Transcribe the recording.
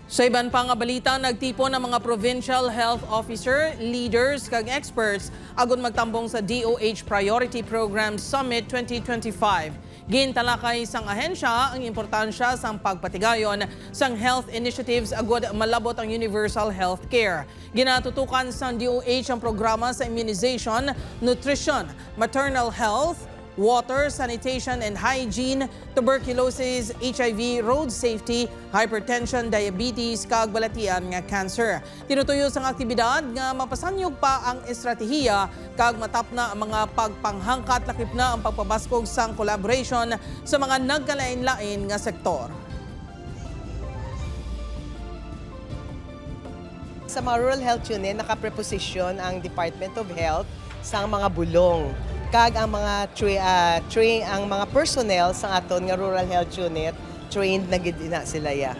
Sa iban pang balita, nagtipon ng mga provincial health officer, leaders kag experts agon magtambong sa DOH Priority Program Summit 2025. Gintalakay sang ahensya ang importansya sang pagpatigayon sang health initiatives agod malabot ang universal health care. Ginatutukan sang DOH ang programa sa immunization, nutrition, maternal health, water, sanitation and hygiene, tuberculosis, HIV, road safety, hypertension, diabetes, kag balatian nga cancer. Tinutuyo sang aktibidad nga mapasanyog pa ang estratehiya kag matap na ang mga pagpanghangkat lakip na ang pagpabaskog sang collaboration sa mga nagkalain-lain nga sektor. Sa mga rural health unit, nakapreposisyon ang Department of Health sa mga bulong. Kag ang mga ang mga personnel sa aton nga rural health unit trained na gid na sila ya.